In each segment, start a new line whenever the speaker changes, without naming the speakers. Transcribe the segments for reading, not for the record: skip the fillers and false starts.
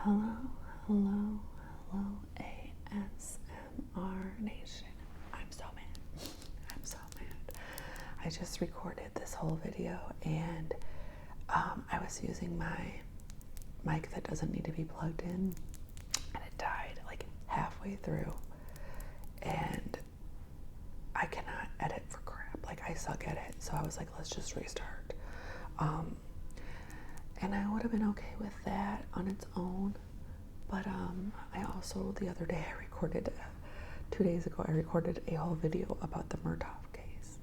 Hello, hello, hello, ASMR Nation. I'm so mad. I'm so mad. I just recorded this whole video and I was using my mic that doesn't need to be plugged in and it died like halfway through. And I cannot edit for crap. Like, I suck at it. So I was like, let's just restart. And I would have been okay with that on its own. But I also, the other day, 2 days ago, I recorded a whole video about the Murtaugh case.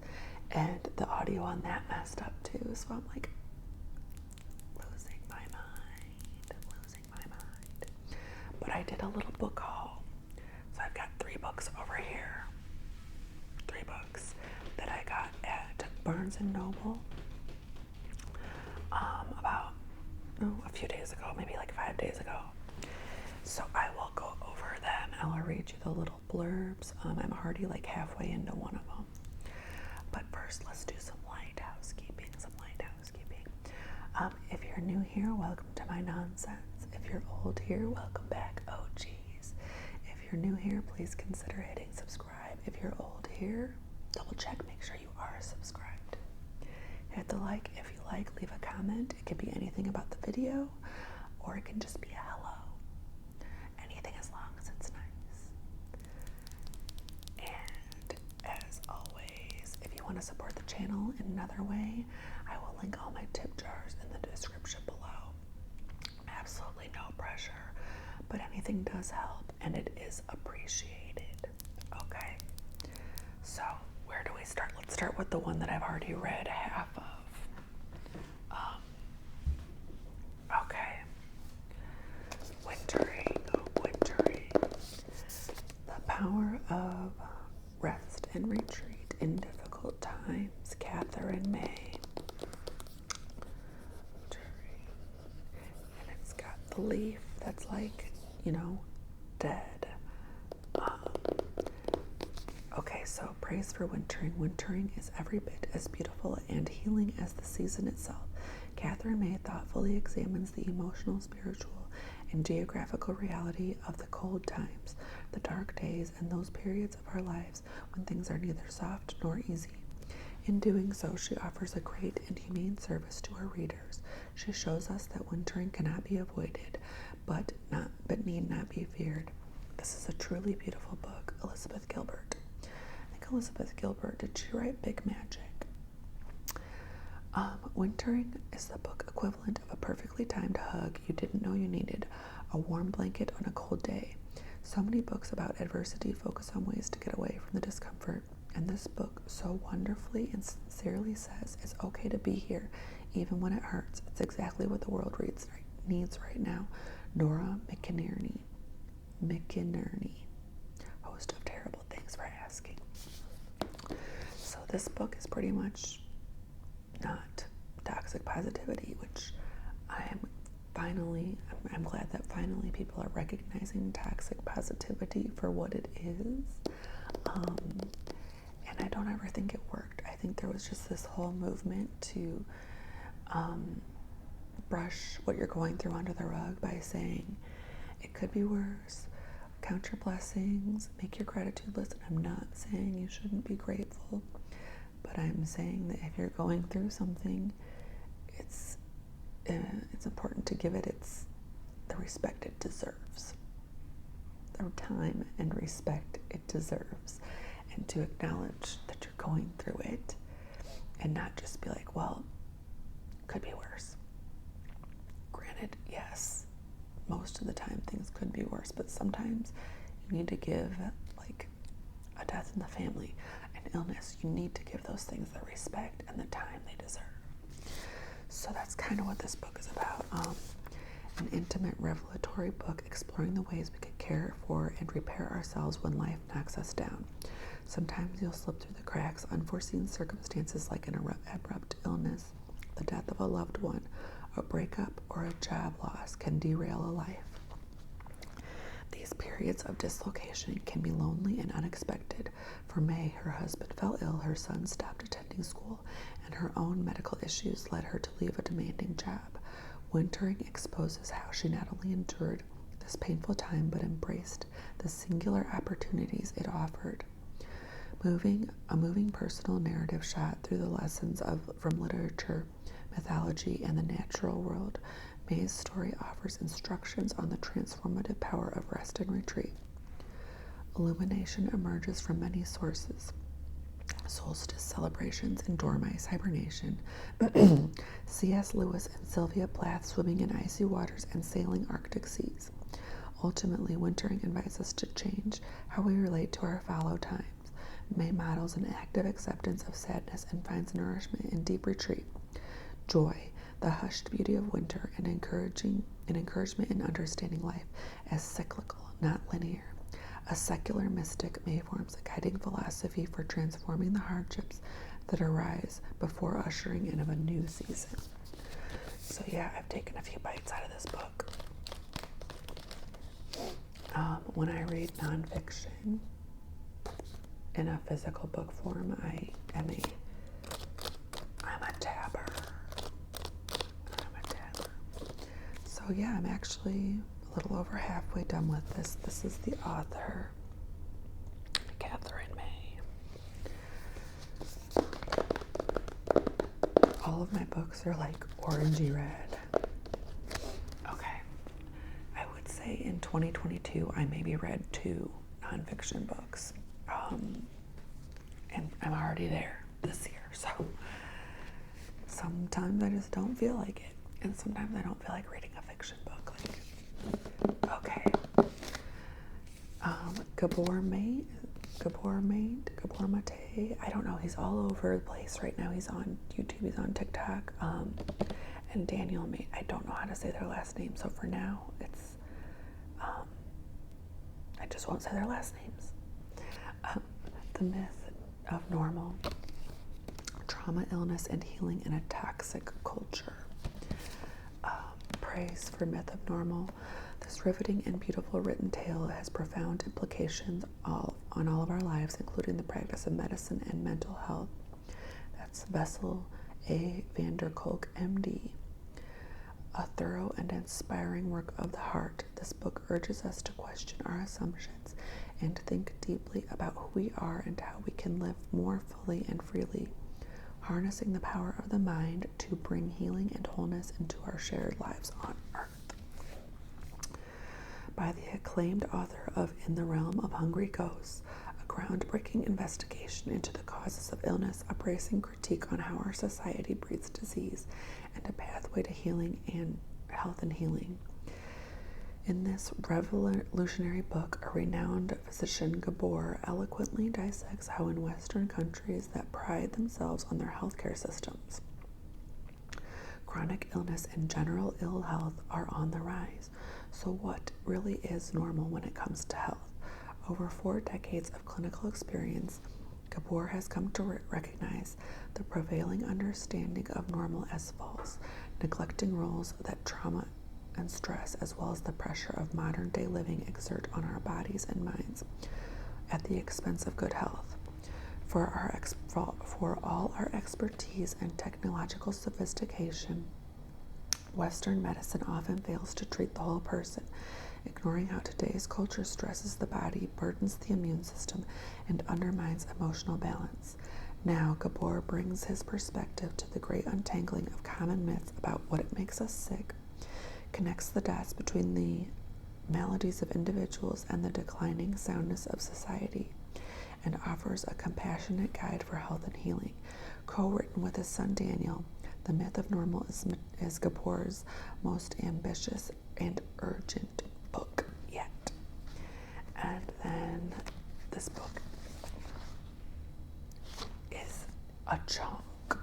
And the audio on that messed up too. So I'm like, losing my mind. But I did a little book haul. So I've got 3 books over here. 3 books that I got at Barnes & Noble about a few days ago, maybe like 5 days ago. So I will go over them. I'll read you the little blurbs. I'm already like halfway into one of them. But first, let's do some light housekeeping. If you're new here, welcome to my nonsense. If you're old here, welcome back, OGs. If you're new here, please consider hitting subscribe. If you're old here, double check, make sure you are subscribed. Hit the like if you like, leave a comment. It could be anything about the video, or it can just be a hello. Anything as long as it's nice. And as always, if you want to support the channel in another way, I will link all my tip jars in the description below. Absolutely no pressure, but anything does help and it is appreciated. Okay, so where do we start? Let's start with the one that I've already read half of. Okay. Wintering. The Power of Rest and Retreat in Difficult Times, Catherine May. And it's got the leaf that's like, dead. Okay, so praise for wintering. Wintering is every bit as beautiful and healing as the season itself. Catherine May thoughtfully examines the emotional, spiritual, and geographical reality of the cold times, the dark days, and those periods of our lives when things are neither soft nor easy. In doing so, she offers a great and humane service to her readers. She shows us that wintering cannot be avoided, but need not be feared. This is a truly beautiful book. Elizabeth Gilbert. I think Elizabeth Gilbert, did she write Big Magic? Wintering is the book equivalent of a perfectly timed hug you didn't know you needed, a warm blanket on a cold day. So many books about adversity focus on ways to get away from the discomfort, and this book so wonderfully and sincerely says it's okay to be here, even when it hurts. It's exactly what the world needs right now. Nora McInerney, host of Terrible Things for Asking. So this book is pretty much not toxic positivity, which I'm glad that finally people are recognizing toxic positivity for what it is. And I don't ever think it worked. I think there was just this whole movement to brush what you're going through under the rug by saying it could be worse, count your blessings, make your gratitude list. And I'm not saying you shouldn't be grateful, but I'm saying that if you're going through something, it's important to give it the respect it deserves, the time and respect it deserves, and to acknowledge that you're going through it, and not just be like, well, could be worse. Granted, yes, most of the time things could be worse, but sometimes you need to give, like a death in the family, an illness, you need to give those things the respect and the time they deserve. So that's kind of what this book is about. An intimate, revelatory book exploring the ways we can care for and repair ourselves when life knocks us down. Sometimes you'll slip through the cracks. Unforeseen circumstances like an abrupt illness, the death of a loved one, a breakup, or a job loss can derail a life. These periods of dislocation can be lonely and unexpected. For May, her husband fell ill, her son stopped attending school, and her own medical issues led her to leave a demanding job. Wintering exposes how she not only endured this painful time but embraced the singular opportunities it offered. A moving personal narrative shot through the lessons from literature, mythology, and the natural world, May's story offers instructions on the transformative power of rest and retreat. Illumination emerges from many sources: solstice celebrations and dormice hibernation, C.S. Lewis and Sylvia Plath swimming in icy waters and sailing Arctic seas. Ultimately, wintering invites us to change how we relate to our fallow times. May models an active acceptance of sadness and finds nourishment in deep retreat. Joy, the hushed beauty of winter, and encouragement in understanding life as cyclical, not linear. A secular mystic, May forms a guiding philosophy for transforming the hardships that arise before ushering in of a new season. So yeah, I've taken a few bites out of this book. When I read nonfiction in a physical book form, I'm a tabber. So yeah, I'm actually a little over halfway done with this. This is the author, Catherine May. All of my books are like orangey red. Okay. I would say in 2022, I maybe read 2 nonfiction books. And I'm already there this year. So sometimes I just don't feel like it. And sometimes I don't feel like reading a fiction book. Okay. Gabor Mate. I don't know. He's all over the place right now. He's on YouTube. He's on TikTok. And Daniel Mate. I don't know how to say their last name. So for now, it's I just won't say their last names. The Myth of Normal. Trauma, illness, and healing in a toxic culture. Praise for Myth of Normal. This riveting and beautiful written tale has profound implications on all of our lives, including the practice of medicine and mental health. That's Vessel A. van der Kolk, MD. A thorough and inspiring work of the heart, this book urges us to question our assumptions and think deeply about who we are and how we can live more fully and freely, harnessing the power of the mind to bring healing and wholeness into our shared lives on earth. By the acclaimed author of In the Realm of Hungry Ghosts, a groundbreaking investigation into the causes of illness, a bracing critique on how our society breeds disease, and a pathway to healing and health and healing. In this revolutionary book, a renowned physician, Gabor, eloquently dissects how in Western countries that pride themselves on their healthcare systems, chronic illness and general ill health are on the rise. So what really is normal when it comes to health? Over 4 decades of clinical experience, Gabor has come to recognize the prevailing understanding of normal as false, neglecting roles that trauma and stress, as well as the pressure of modern-day living, exert on our bodies and minds at the expense of good health. For all our expertise and technological sophistication, Western medicine often fails to treat the whole person, ignoring how today's culture stresses the body, burdens the immune system, and undermines emotional balance. Now, Gabor brings his perspective to the great untangling of common myths about what makes us sick, connects the dots between the maladies of individuals and the declining soundness of society, and offers a compassionate guide for health and healing. Co-written with his son Daniel, The Myth of Normal is Gabor's most ambitious and urgent book yet. And then this book is a chunk.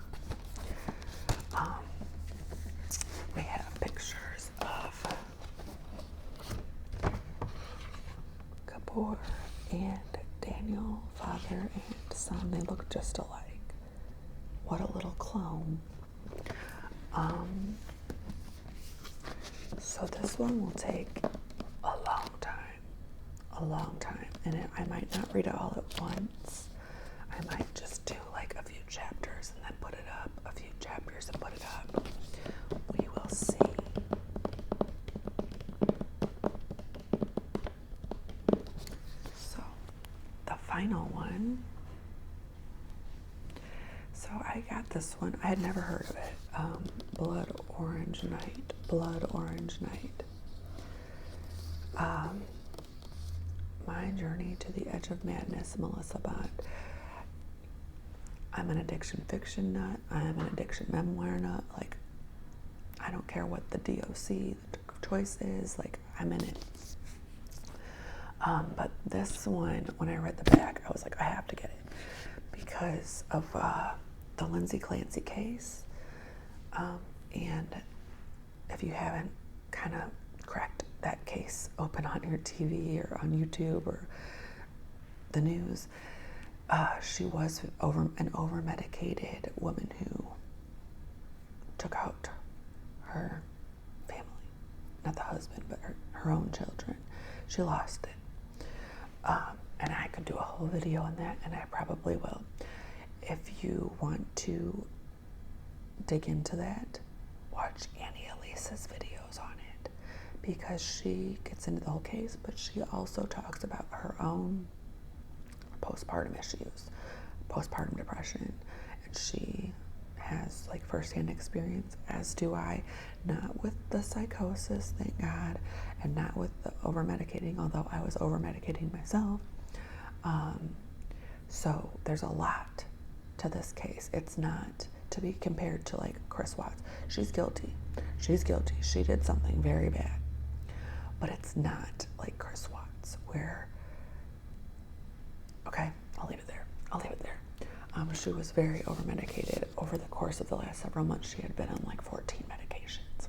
We have pictures of Gabor and Daniel, father and son. They look just alike. What a little clone. So this one will take a long time, and I might not read it all at once. I might just do like a few chapters and then put it up, a few chapters and put it up. We will see. final one. So I got this one. I had never heard of it. Blood Orange Night. Blood Orange Night. My Journey to the Edge of Madness, Melissa Bond. I'm an addiction fiction nut. I'm an addiction memoir nut. Like, I don't care what the DOC, the choice is. Like, I'm in it. But this one, when I read the back, I was like, I have to get it because of the Lindsay Clancy case. And if you haven't kind of cracked that case open on your TV or on YouTube or the news, she was an over-medicated woman who took out her family, not the husband, but her own children. She lost it. And I could do a whole video on that, and I probably will. If you want to dig into that, watch Annie Elise's videos on it, because she gets into the whole case, but she also talks about her own postpartum issues, postpartum depression, and she has like firsthand experience, as do I, not with the psychosis, thank God, and not with the over-medicating, although I was over-medicating myself. So there's a lot to this case. It's not to be compared to like Chris Watts. She's guilty. She did something very bad. But it's not like Chris Watts, where, okay, I'll leave it there. She was very over-medicated. Over the course of the last several months, she had been on like 14 medications.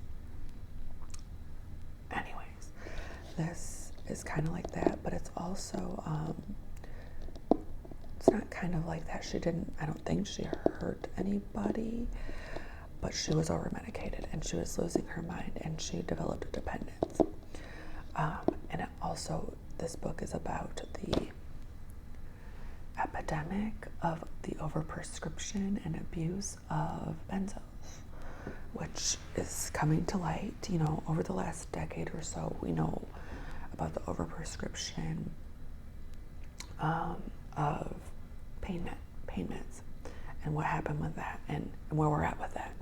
Anyways, this is kind of like that, but it's also, it's not kind of like that. I don't think she hurt anybody, but she was over-medicated and she was losing her mind and she developed a dependence. And it also, this book is about the epidemic of the overprescription and abuse of benzos, which is coming to light, over the last decade or so. We know about the overprescription of pain meds and what happened with that and where we're at with that,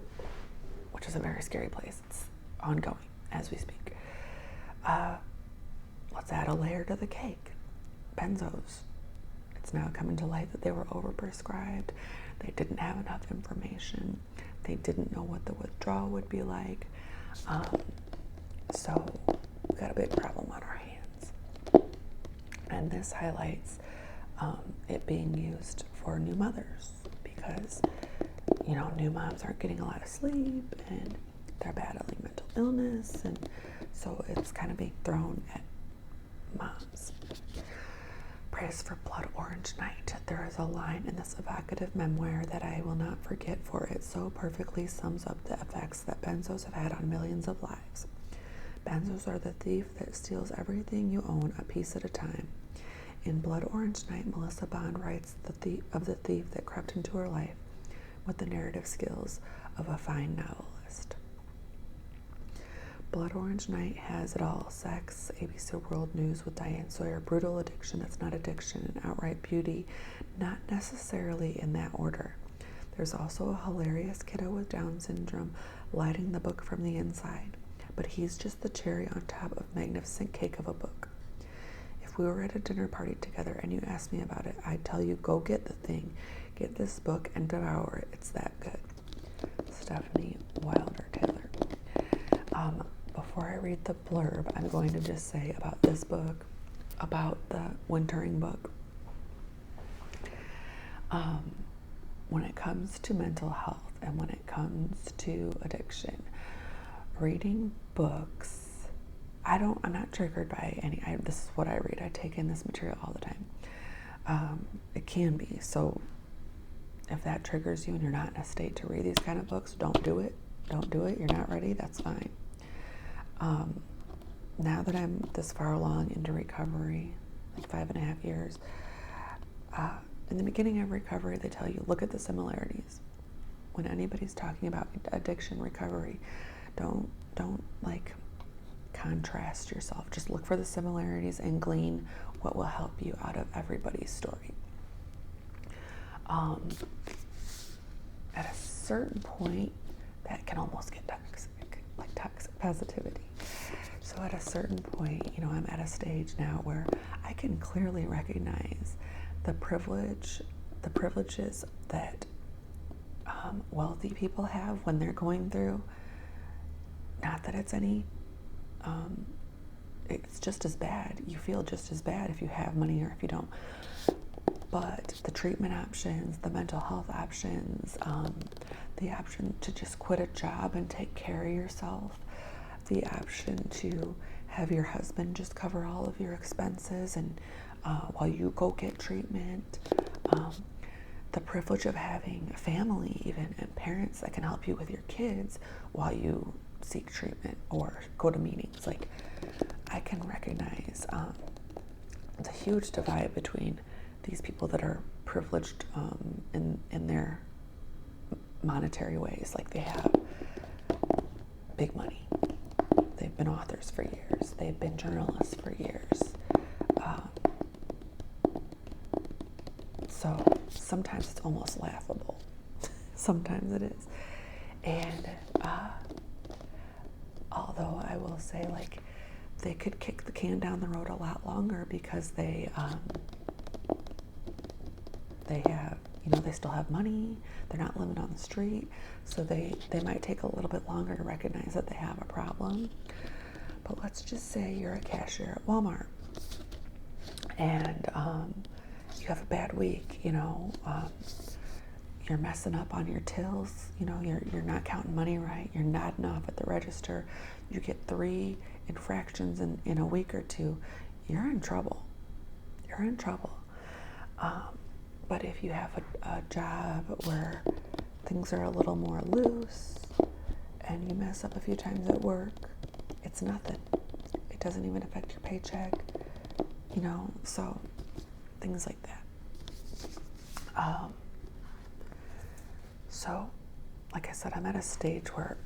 which is a very scary place. It's ongoing as we speak. Let's add a layer to the cake. Benzos. It's now coming to light that they were overprescribed. They didn't have enough information. They didn't know what the withdrawal would be like. So we've got a big problem on our hands. And this highlights it being used for new mothers because, new moms aren't getting a lot of sleep and they're battling mental illness. And so it's kind of being thrown at moms. Praise for Blood Orange Night. There is a line in this evocative memoir that I will not forget, for it so perfectly sums up the effects that benzos have had on millions of lives. Benzos are the thief that steals everything you own a piece at a time. In Blood Orange Night, Melissa Bond writes of the thief that crept into her life with the narrative skills of a fine novelist. Blood Orange Night has it all: sex, ABC World News with Diane Sawyer, brutal addiction that's not addiction, and outright beauty, not necessarily in that order. There's also a hilarious kiddo with Down syndrome lighting the book from the inside, but he's just the cherry on top of a magnificent cake of a book. If we were at a dinner party together and you asked me about it, I'd tell you, go get the thing, get this book and devour it. It's that good. Stephanie Wilder Taylor. Before I read the blurb, I'm going to just say about this book, about the Wintering book. When it comes to mental health and when it comes to addiction, reading books, I'm not triggered by any. This is what I read. I take in this material all the time. It can be. So if that triggers you and you're not in a state to read these kind of books, don't do it. Don't do it. You're not ready. That's fine. Now that I'm this far along into recovery, like 5.5 years, in the beginning of recovery, they tell you, look at the similarities. When anybody's talking about addiction recovery, don't like contrast yourself. Just look for the similarities and glean what will help you out of everybody's story. At a certain point, that can almost get toxic, like toxic positivity. So at a certain point, I'm at a stage now where I can clearly recognize the privileges that wealthy people have when they're going through. Not that it's it's just as bad. You feel just as bad if you have money or if you don't. But the treatment options, the mental health options, the option to just quit a job and take care of yourself, the option to have your husband just cover all of your expenses and while you go get treatment, the privilege of having a family even and parents that can help you with your kids while you seek treatment or go to meetings. Like, I can recognize the huge divide between these people that are privileged in their monetary ways. Like, they have big money. They've been authors for years. They've been journalists for years. So sometimes it's almost laughable. Sometimes it is. And although I will say, like, they could kick the can down the road a lot longer because they have, they still have money. They're not living on the street. So they might take a little bit longer to recognize that they have a problem. But let's just say you're a cashier at Walmart and you have a bad week, you're messing up on your tills, you're not counting money right, you're nodding off at the register, you get 3 infractions in a week or 2, you're in trouble. But if you have a job where things are a little more loose and you mess up a few times at work, it's nothing. It doesn't even affect your paycheck, so things like that. So, like I said, I'm at a stage where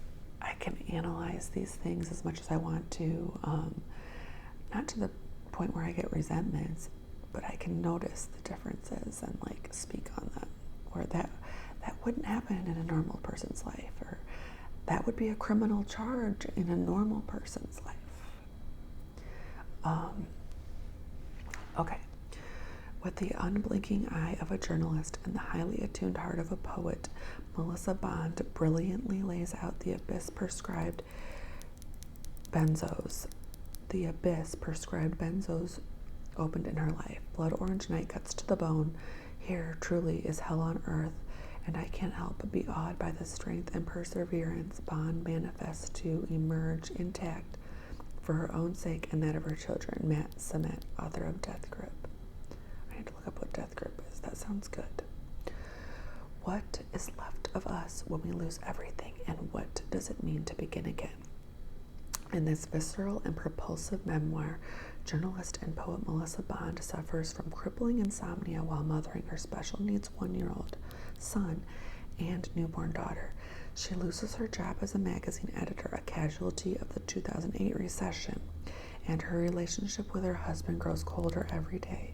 I can analyze these things as much as I want to, not to the point where I get resentments, but I can notice the differences and speak on them, where that wouldn't happen in a normal person's life, or that would be a criminal charge in a normal person's life. Okay. With the unblinking eye of a journalist and the highly attuned heart of a poet, Melissa Bond brilliantly lays out the abyss prescribed benzos. The abyss prescribed benzos opened in her life. Blood Orange Night cuts to the bone. Here truly is hell on earth, and I can't help but be awed by the strength and perseverance Bond manifests to emerge intact for her own sake and that of her children. Matt Semmett, author of Death Grip. I need to look up what Death Grip is. That sounds good. What is left of us when we lose everything, and what does it mean to begin again? In this visceral and propulsive memoir, journalist and poet Melissa Bond suffers from crippling insomnia while mothering her special needs 1-year-old son and newborn daughter. She loses her job as a magazine editor, a casualty of the 2008 recession, and her relationship with her husband grows colder every day.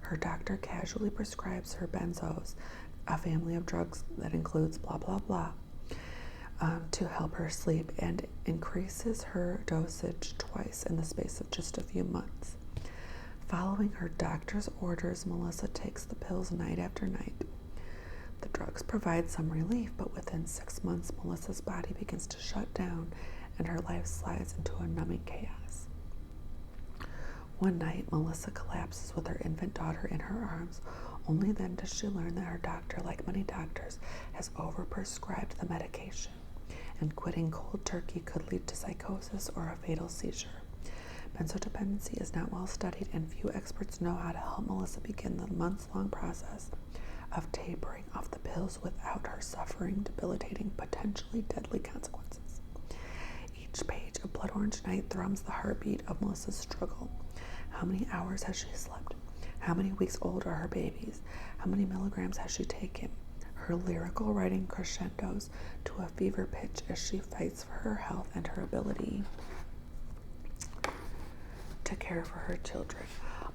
Her doctor casually prescribes her benzos, a family of drugs that includes blah, blah, blah, to help her sleep, and increases her dosage twice in the space of just a few months. Following her doctor's orders, Melissa takes the pills night after night. The drugs provide some relief, but within 6 months, Melissa's body begins to shut down and her life slides into a numbing chaos. One night, Melissa collapses with her infant daughter in her arms. Only then does she learn that her doctor, like many doctors, has overprescribed the medication, and quitting cold turkey could lead to psychosis or a fatal seizure. Benzodependency is not well studied, and few experts know how to help Melissa begin the months-long process of tapering off the pills without her suffering debilitating, potentially deadly consequences. Each page of Blood Orange Night thrums the heartbeat of Melissa's struggle. How many hours has she slept? How many weeks old are her babies? How many milligrams has she taken? Her lyrical writing crescendos to a fever pitch as she fights for her health and her ability to care for her children.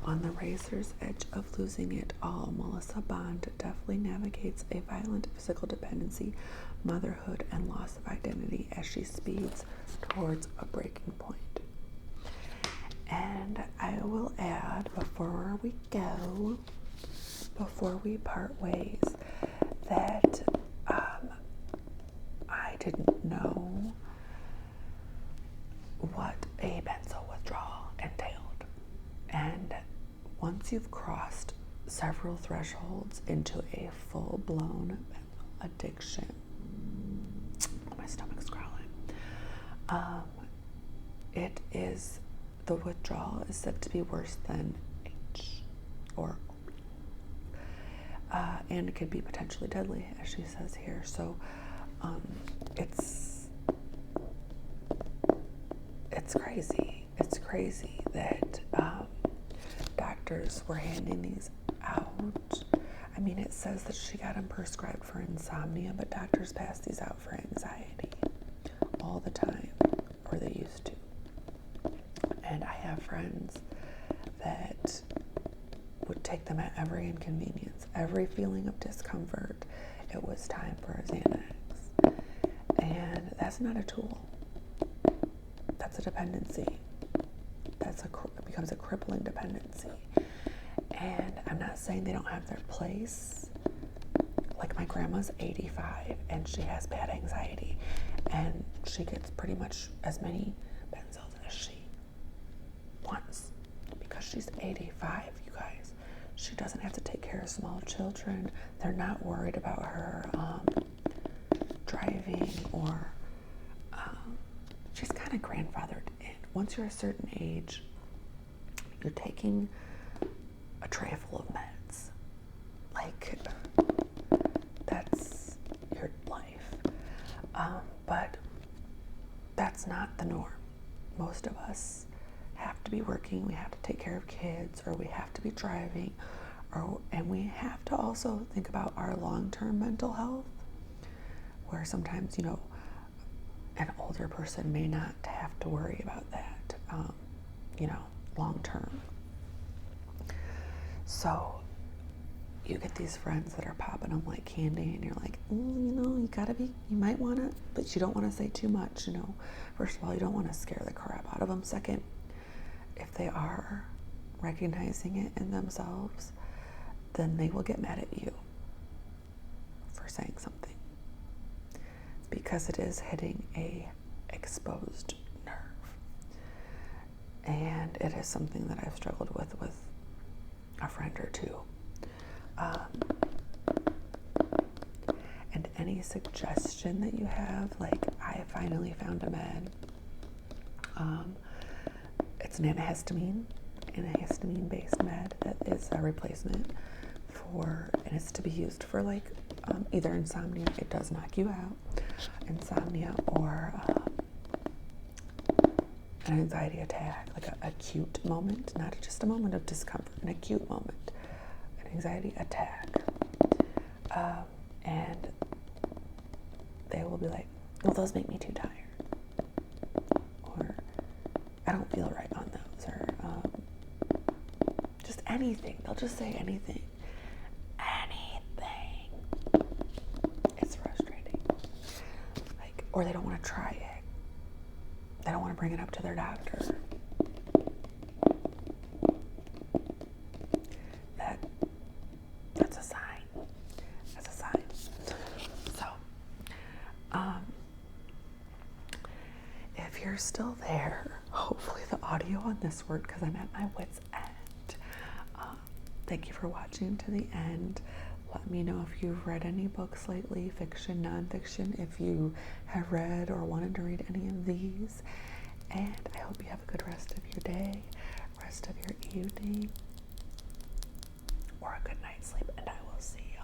On the razor's edge of losing it all, Melissa Bond deftly navigates a violent physical dependency, motherhood, and loss of identity as she speeds towards a breaking point. And I will add, before we part ways, that I didn't know what a benzo withdrawal entailed. And once you've crossed several thresholds into a full-blown addiction, my stomach's growling, the withdrawal is said to be worse than H or and it could be potentially deadly, as she says here. So it's crazy. It's crazy that doctors were handing these out. I mean, it says that she got them prescribed for insomnia, but doctors pass these out for anxiety all the time, or they used to. And I have friends that would take them at every inconvenience, every feeling of discomfort. It was time for a Xanax. And that's not a tool. That's a dependency. It becomes a crippling dependency. And I'm not saying they don't have their place. Like, my grandma's 85 and she has bad anxiety, and she gets pretty much as many benzos as she wants because she's 85, you guys. She doesn't have to take care of small children. They're not worried about her driving, or she's kind of grandfathered in. Once you're a certain age, you're taking a tray full of meds. Like, that's your life. But that's not the norm. Most of us have to be working, we have to take care of kids, or we have to be driving, and we have to also think about our long-term mental health, where sometimes, an older person may not have to worry about that, long term. So you get these friends that are popping them like candy, and you're like, you might want to, but you don't want to say too much, First of all, you don't want to scare the crap out of them. Second, if they are recognizing it in themselves, then they will get mad at you for saying something, because it is hitting a exposed nerve. And it is something that I've struggled with a friend or two. And any suggestion that you have, like, I finally found a med. It's an antihistamine-based med that is a replacement and it's to be used for either insomnia, it does knock you out, insomnia, or an anxiety attack, like an acute moment, not just a moment of discomfort, an acute moment, an anxiety attack. And they will be like, well, those make me too tired, or I don't feel right on those, or just anything. They'll just say anything. It's frustrating. Or they don't want to try it. They don't want to bring it up to their doctor. That's a sign. So, if you're still there, hopefully the audio on this worked, because I'm at my wit's end. Thank you for watching to the end. Let me know if you've read any books lately, fiction, nonfiction, if you have read or wanted to read any of these. And I hope you have a good rest of your day, rest of your evening, or a good night's sleep, and I will see you